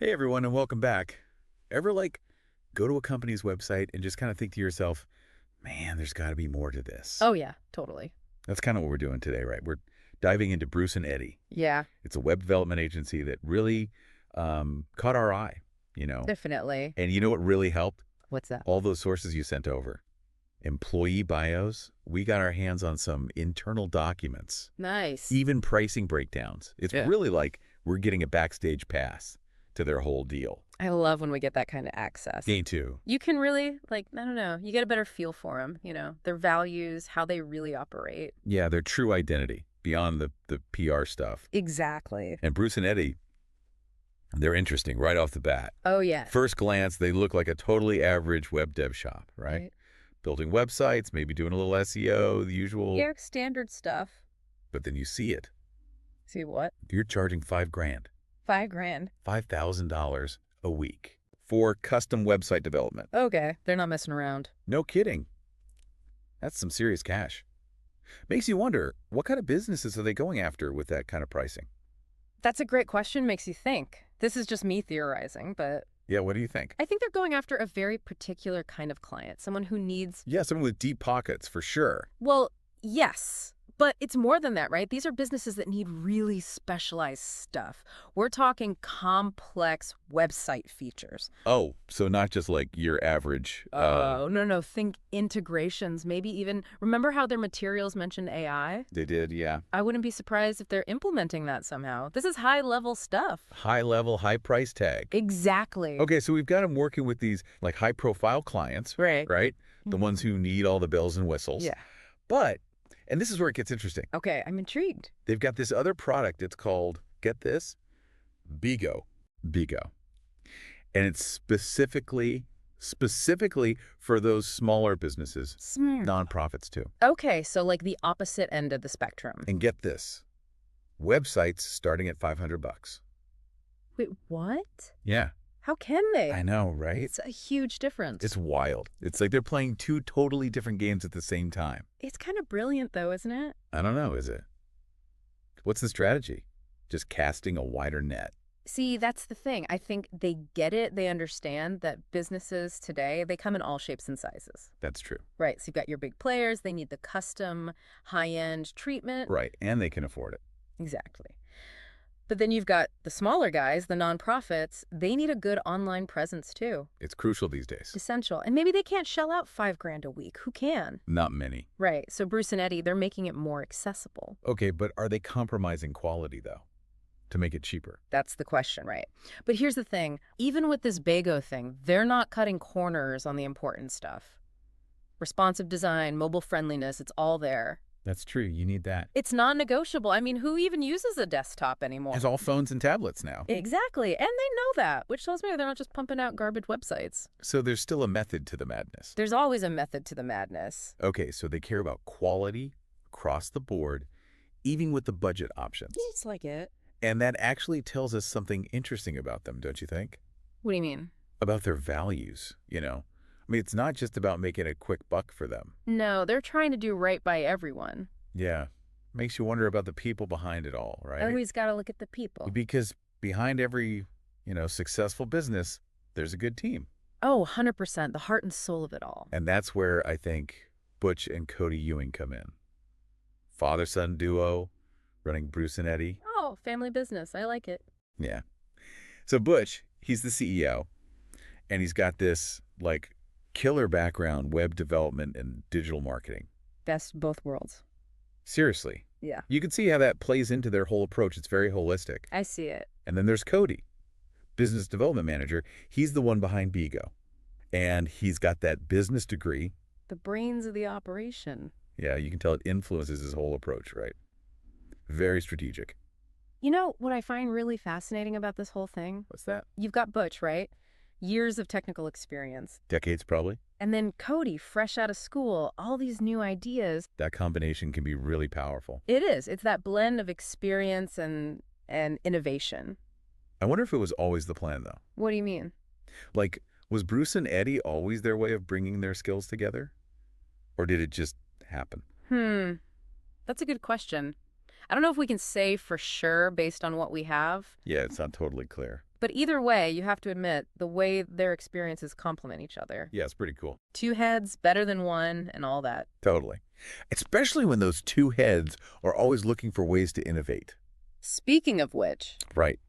Hey everyone, and welcome back. Ever go to a company's website and just kind of think to yourself, man, there's got to be more to this? Oh, yeah, totally. That's kind of what we're doing today, right? We're diving into Bruce and Eddy. Yeah, It's a web development agency that really caught our eye, you know. definitely. And you know what really helped? What's that? All those sources you sent over. Employee bios. We got our hands on some internal documents, Nice. even pricing breakdowns. It's Yeah. really like we're getting a backstage pass to their whole deal. I love when we get that kind of access. Me too. You can really, I don't know, you get a better feel for them, their values, how they really operate. Yeah, their true identity beyond the PR stuff. Exactly. And Bruce and Eddy, they're interesting right off the bat. Oh, yeah. First glance, they look like a totally average web dev shop, right? Building websites, maybe doing a little SEO, the usual. Yeah, standard stuff. But then you see it. See what? You're charging $5,000, $5,000. $5,000 a week for custom website development. Okay, they're not messing around. No kidding. That's some serious cash. Makes you wonder, what kind of businesses are they going after with that kind of pricing? That's a great question, makes you think. This is just me theorizing, but Yeah, what do you think? I think they're going after a very particular kind of client, someone who needs, Yeah, someone with deep pockets, for sure. well, yes, but it's more than that, right? These are businesses that need really specialized stuff. We're talking complex website features. Oh, so not just like your average. Oh, no. Think integrations, maybe even, remember how their materials mentioned AI? They did, yeah. I wouldn't be surprised if they're implementing that somehow. This is high-level stuff. High level, high price tag. Exactly. Okay, so we've got them working with these like high profile clients, Right. right? The ones who need all the bells and whistles. Yeah. But, and this is where it gets interesting. Okay, I'm intrigued. They've got this other product. It's called, get this, Bigo. Bigo. And it's specifically for those smaller businesses, nonprofits too. Okay, so like the opposite end of the spectrum. And get this, websites starting at $500. Wait, what? Yeah, How can they? I know, right? It's a huge difference. It's wild. It's like they're playing two totally different games at the same time. It's kind of brilliant, though, isn't it? I don't know, is it? What's the strategy? Just casting a wider net. See, that's the thing. I think they get it. They understand that businesses today, they come in all shapes and sizes. That's true. Right. So you've got your big players. They need the custom, high-end treatment. Right, and they can afford it. Exactly. But then you've got the smaller guys, the nonprofits. They need a good online presence, too. It's crucial these days. Essential. And maybe they can't shell out $5,000 a week. Who can? Not many. Right. So Bruce and Eddy, they're making it more accessible. Okay, but are they compromising quality, though, to make it cheaper? That's the question, right? But here's the thing. Even with this Bago thing, they're not cutting corners on the important stuff. Responsive design, mobile friendliness, it's all there. That's true. You need that. It's non-negotiable. I mean, who even uses a desktop anymore? It's all phones and tablets now. Exactly. And they know that, which tells me they're not just pumping out garbage websites. So there's still a method to the madness. There's always a method to the madness. Okay, so they care about quality across the board, even with the budget options. It's like it. And that actually tells us something interesting about them, don't you think? What do you mean? About their values, you know? I mean, it's not just about making a quick buck for them. No, they're trying to do right by everyone. Yeah. Makes you wonder about the people behind it all, right? Always got to look at the people. Because behind every, successful business, there's a good team. Oh, 100%, the heart and soul of it all. And that's where I think Butch and Cody Ewing come in. Father-son duo running Bruce and Eddy. Oh, family business. I like it. Yeah. So Butch, he's the CEO, and he's got this, killer background, web development and digital marketing. Best of both worlds. Seriously. Yeah. You can see how that plays into their whole approach. It's very holistic. I see it. And then there's Cody, business development manager. He's the one behind Bigo. And he's got that business degree. The brains of the operation. Yeah, you can tell it influences his whole approach, right? Very strategic. You know what I find really fascinating about this whole thing? What's that? You've got Butch, right? Years of technical experience. Decades, probably. And then Cody, fresh out of school, all these new ideas. That combination can be really powerful. It is. It's that blend of experience and innovation. I wonder if it was always the plan, though. What do you mean? Was Bruce and Eddy always their way of bringing their skills together? Or did it just happen? That's a good question. I don't know if we can say for sure based on what we have, Yeah, it's not totally clear. but either way, you have to admit the way their experiences complement each other. Yeah, it's pretty cool. Two heads, better than one, and all that. Totally. Especially when those two heads are always looking for ways to innovate. Speaking of which. Right.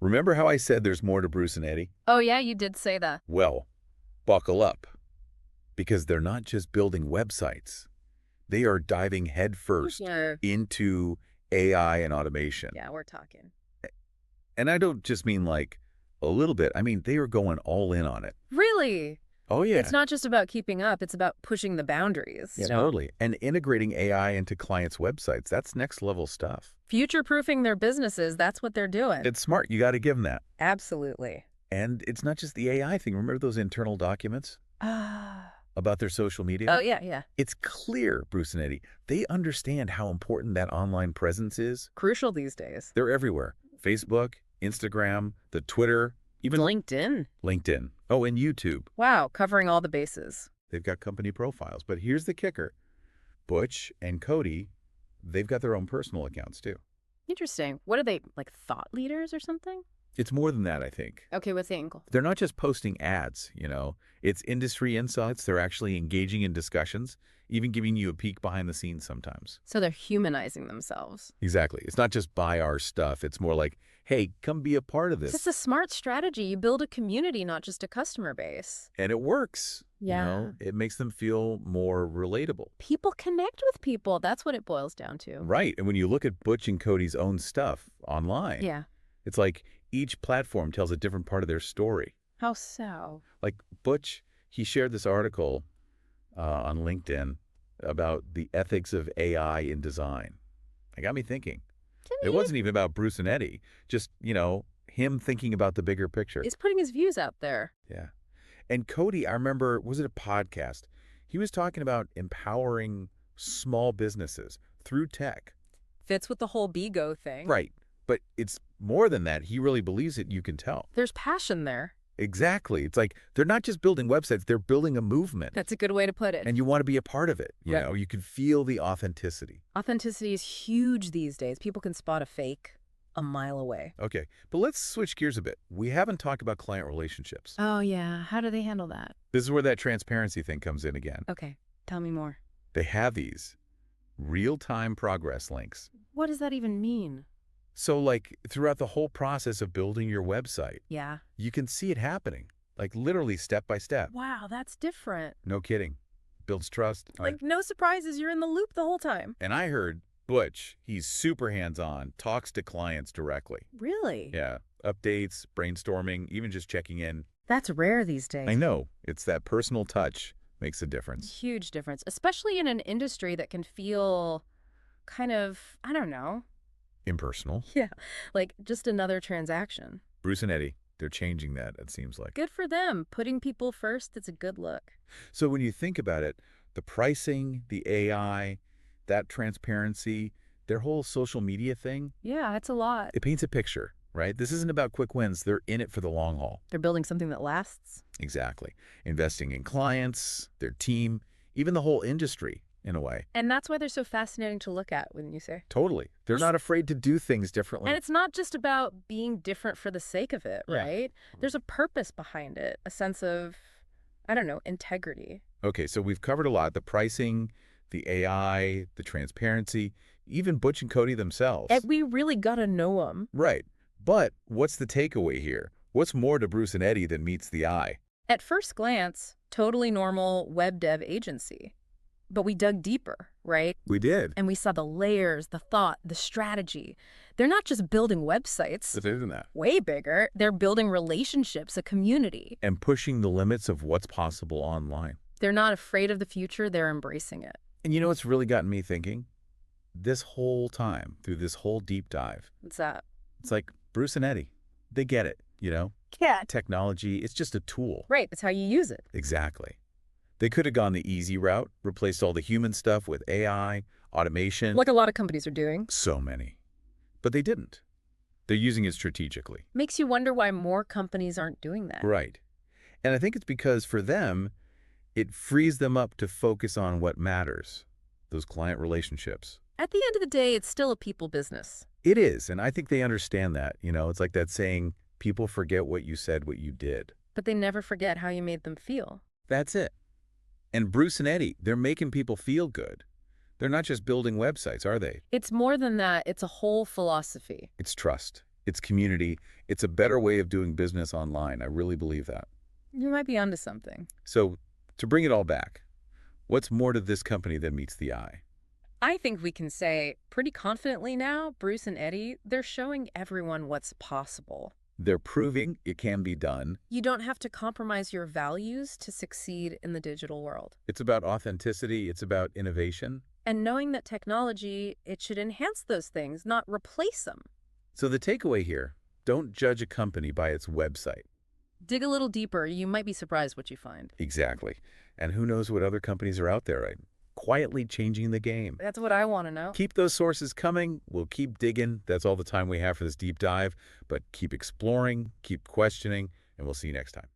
Remember how I said there's more to Bruce and Eddy? Oh, yeah, you did say that. Well, buckle up. Because they're not just building websites. They are diving headfirst into AI and automation. Yeah, we're talking. And I don't just mean like a little bit. I mean, they are going all in on it. Really? Oh, yeah. It's not just about keeping up. It's about pushing the boundaries. Yeah, totally. And integrating AI into clients' websites. That's next level stuff. Future-proofing their businesses, that's what they're doing. It's smart. You got to give them that. Absolutely. And it's not just the AI thing. Remember those internal documents about their social media? Oh, yeah. It's clear, Bruce and Eddy, they understand how important that online presence is. Crucial these days. They're everywhere. Facebook, Instagram, the Twitter, even LinkedIn. Oh, and YouTube. Wow, covering all the bases. They've got company profiles. But here's the kicker. Butch and Cody, they've got their own personal accounts too. Interesting. What are they, like thought leaders or something? It's more than that, I think. Okay, what's the angle? They're not just posting ads, you know. It's industry insights. They're actually engaging in discussions, even giving you a peek behind the scenes sometimes. So they're humanizing themselves. Exactly. It's not just buy our stuff. It's more like, hey, come be a part of this. It's a smart strategy. You build a community, not just a customer base. And it works. Yeah. You know, it makes them feel more relatable. People connect with people. That's what it boils down to. Right. And when you look at Butch and Cody's own stuff online, Yeah. it's like each platform tells a different part of their story. How so? Like Butch, he shared this article on LinkedIn about the ethics of AI in design. It got me thinking. It wasn't even about Bruce and Eddy, just, you know, him thinking about the bigger picture. He's putting his views out there. Yeah. And Cody, I remember, was it a podcast? He was talking about empowering small businesses through tech. Fits with the whole BGO thing. Right. But it's more than that. He really believes it. You can tell. There's passion there. Exactly. It's like they're not just building websites. They're building a movement. That's a good way to put it. And you want to be a part of it. You Right. know, you can feel the authenticity. Authenticity is huge these days. People can spot a fake a mile away. Okay. But let's switch gears a bit. We haven't talked about client relationships. Oh, yeah. How do they handle that? This is where that transparency thing comes in again. Okay. Tell me more. They have these real-time progress links. What does that even mean? So like throughout the whole process of building your website, Yeah. you can see it happening, like literally step by step. Wow, that's different. No kidding. Builds trust. Like, no surprises. You're in the loop the whole time. And I heard Butch, he's super hands-on, talks to clients directly. Really? Yeah. Updates, brainstorming, even just checking in. That's rare these days. I know. It's that personal touch makes a difference. Huge difference, especially in an industry that can feel kind of, I don't know. Impersonal. Yeah, like just another transaction. Bruce and Eddy, they're changing that, it seems like. Good for them. Putting people first, it's a good look. So when you think about it, the pricing, the AI, that transparency, their whole social media thing, Yeah, it's a lot. it paints a picture, right? This isn't about quick wins. They're in it for the long haul. They're building something that lasts. Exactly. Investing in clients, their team, even the whole industry, in a way. And that's why they're so fascinating to look at, wouldn't you say? Totally. They're not afraid to do things differently. And it's not just about being different for the sake of it, Yeah. right? There's a purpose behind it, a sense of, I don't know, integrity. Okay, so we've covered a lot. The pricing, the AI, the transparency, even Butch and Cody themselves. And we really gotta know them. Right. But what's the takeaway here? What's more to Bruce and Eddy than meets the eye? At first glance, totally normal web dev agency. But we dug deeper, right? We did. And we saw the layers, the thought, the strategy. They're not just building websites. It isn't that. Way bigger. They're building relationships, a community. And pushing the limits of what's possible online. They're not afraid of the future. They're embracing it. And you know what's really gotten me thinking? This whole time, through this whole deep dive, What's that? it's like Bruce and Eddy. They get it, you know? Yeah. Technology, it's just a tool. Right. That's how you use it. Exactly. They could have gone the easy route, replaced all the human stuff with AI, automation. Like a lot of companies are doing. So many. But they didn't. They're using it strategically. Makes you wonder why more companies aren't doing that. Right. And I think it's because for them, it frees them up to focus on what matters, those client relationships. At the end of the day, it's still a people business. It is, and I think they understand that. It's like that saying, people forget what you said, what you did. But they never forget how you made them feel. That's it. And Bruce and Eddy, they're making people feel good. They're not just building websites, are they? It's more than that. It's a whole philosophy. It's trust. It's community. It's a better way of doing business online. I really believe that. You might be onto something. So, to bring it all back, what's more to this company than meets the eye? I think we can say pretty confidently now, Bruce and Eddy, they're showing everyone what's possible. They're proving it can be done. You don't have to compromise your values to succeed in the digital world. It's about authenticity. It's about innovation. And knowing that technology, it should enhance those things, not replace them. So the takeaway here, don't judge a company by its website. Dig a little deeper, you might be surprised what you find. Exactly. And who knows what other companies are out there, right? Quietly changing the game. That's what I want to know. Keep those sources coming. We'll keep digging. That's all the time we have for this deep dive. But keep exploring, keep questioning, and we'll see you next time.